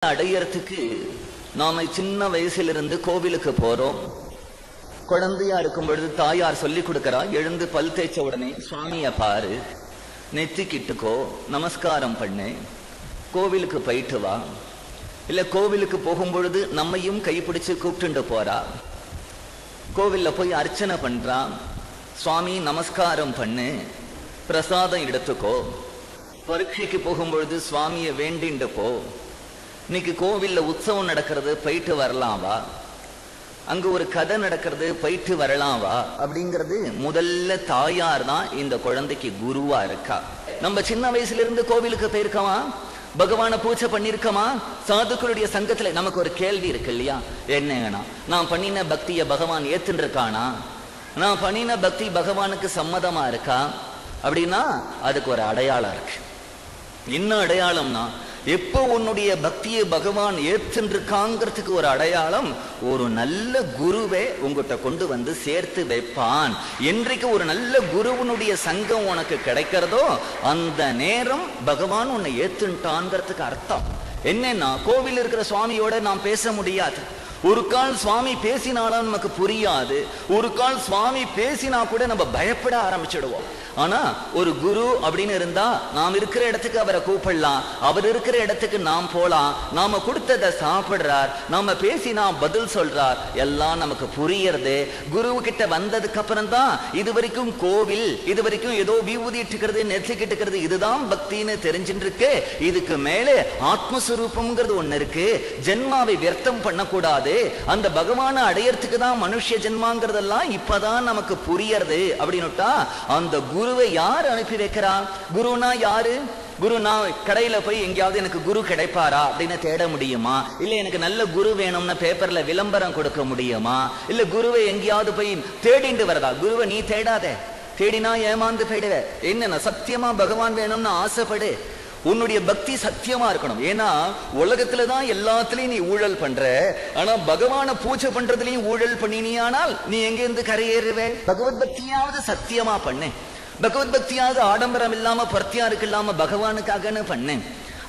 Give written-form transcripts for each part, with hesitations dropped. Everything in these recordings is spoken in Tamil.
அடையறதுக்கு நாம சின்ன வயசிலிருந்து கோவிலுக்கு போறோம். குழந்தையா இருக்கும் பொழுது தாயார் சொல்லி கொடுக்கறா, எழுந்து பல் தேய்ச்ச உடனே சுவாமிய பாரு, நெத்திக்கிட்டுக்கோ, நமஸ்காரம் பண்ணு, கோவிலுக்கு போயிட்டு வா. இல்ல கோவிலுக்கு போகும் பொழுது நம்மையும் கைப்பிடிச்சு கூப்பிட்டு போறா. கோவில்ல போய் அர்ச்சனை பண்றா, சுவாமி நமஸ்காரம் பண்ணு, பிரசாதம் எடுத்துக்கோ. பரீட்சைக்கு போகும்பொழுது சுவாமிய வேண்டிண்டு போ. இன்னைக்கு கோவில்ல உற்சவம் நடக்கிறது, போயிட்டு வரலாம் வா. அங்க ஒரு கதை நடக்கிறது, போயிட்டு வரலாம் வா. அப்படிங்கிறது முதல்ல தாயார் தான் இந்த குழந்தைக்கு குருவா இருக்கா. நம்ம சின்ன வயசுல இருந்து கோவிலுக்கு போயிருக்கோமா, பகவான பூஜை பண்ணிருக்கோமா? சாதுக்களுடைய சங்கத்துல நமக்கு ஒரு கேள்வி இருக்கு இல்லையா, என்னன்னா நான் பண்ணின பக்திய பகவான் ஏத்துன்னு இருக்கானா, நான் பண்ணின பக்தி பகவானுக்கு சம்மதமா இருக்கா அப்படின்னா அதுக்கு ஒரு அடையாளம் இருக்கு. என்ன அடையாளம்னா, எப்போ உன்னுடைய பக்தியை பகவான் ஏற்றுருக்காங்கிறதுக்கு ஒரு அடையாளம், ஒரு நல்ல குருவை உங்ககிட்ட கொண்டு வந்து சேர்த்து வைப்பான். என்றைக்கு ஒரு நல்ல குருவனுடைய சங்கம் உனக்கு கிடைக்கிறதோ அந்த நேரம் பகவான் உன்னை ஏத்துட்டான்ங்கிறதுக்கு அர்த்தம். என்னன்னா, கோவில் இருக்கிற சுவாமியோட நாம் பேச முடியாது. ஒரு கால் சுவாமி பேசினாலும் நமக்கு புரியாது. ஒரு கால் சுவாமி பேசினா கூட நம்ம பயப்பட ஆரம்பிச்சிடுவோம். ஆனா ஒரு குரு அப்படின்னு இருந்தா நாம் இருக்கிற இடத்துக்கு அவரை கூப்பிடலாம், அவர் இருக்கிற இடத்துக்கு நாம் போலாம், நாம கொடுத்ததை சாப்பிடுறார், நாம பேசினா பதில் சொல்றார், எல்லாம் நமக்கு புரியறது. குரு கிட்ட வந்ததுக்கு அப்புறம் தான் இது வரைக்கும் கோவில், இது வரைக்கும் ஏதோ விபூதிட்டுக்கிறது, நெத்திக்கிட்டுக்கிறது, இதுதான் பக்தின்னு தெரிஞ்சுட்டு இருக்கு. இதுக்கு மேலே ஆத்மஸ்வரூபம்ங்கிறது ஒண்ணு இருக்கு. ஜென்மாவை வியர்த்தம் பண்ணக்கூடாது, அந்த பகவான அடையறதுக்கு தான் மனுஷ ஜென்மாங்கிறதெல்லாம் இப்பதான் நமக்கு புரியறது அப்படின்னுட்டா அந்த குருவை யார் அனுப்பி வைக்கிறா? குருனா யாரு? குரு நான் கடையில போய் எங்கேயாவது எனக்கு குரு கிடைப்பாரா அப்படின்னு தேட முடியுமா? இல்ல எனக்கு நல்ல குரு வேணும்னா பேப்பர்ல விளம்பரம் கொடுக்க முடியுமா? இல்ல குருவை எங்கேயாவது போய் தேடிண்டு வரதா? குருவை நீ தேடாத, தேடினா ஏமாந்து போயிடுவ. என்ன சத்தியமா பகவான் வேணும்னு ஆசைப்படு. உன்னுடைய பக்தி சத்தியமா இருக்கணும். ஏன்னா உலகத்துலதான் எல்லாத்துலயும் நீ ஊழல் பண்ற, ஆனா பகவான பூஜை பண்றதுலயும் ஊழல் பண்ணினியானால் நீ எங்க இருந்து கரையேறுவே? பகவத் பக்தியாவது சத்தியமா பண்ணு, பகவத் பக்தியாவது ஆடம்பரம் இல்லாம பர்த்தியாருக்கு இல்லாம பகவானுக்காகன்னு பண்ணு.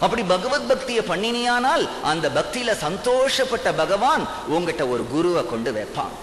அப்படி பகவத் பக்தியை பண்ணினியானால் அந்த பக்தியில சந்தோஷப்பட்ட பகவான் உங்ககிட்ட ஒரு குருவை கொண்டு வைப்பான்.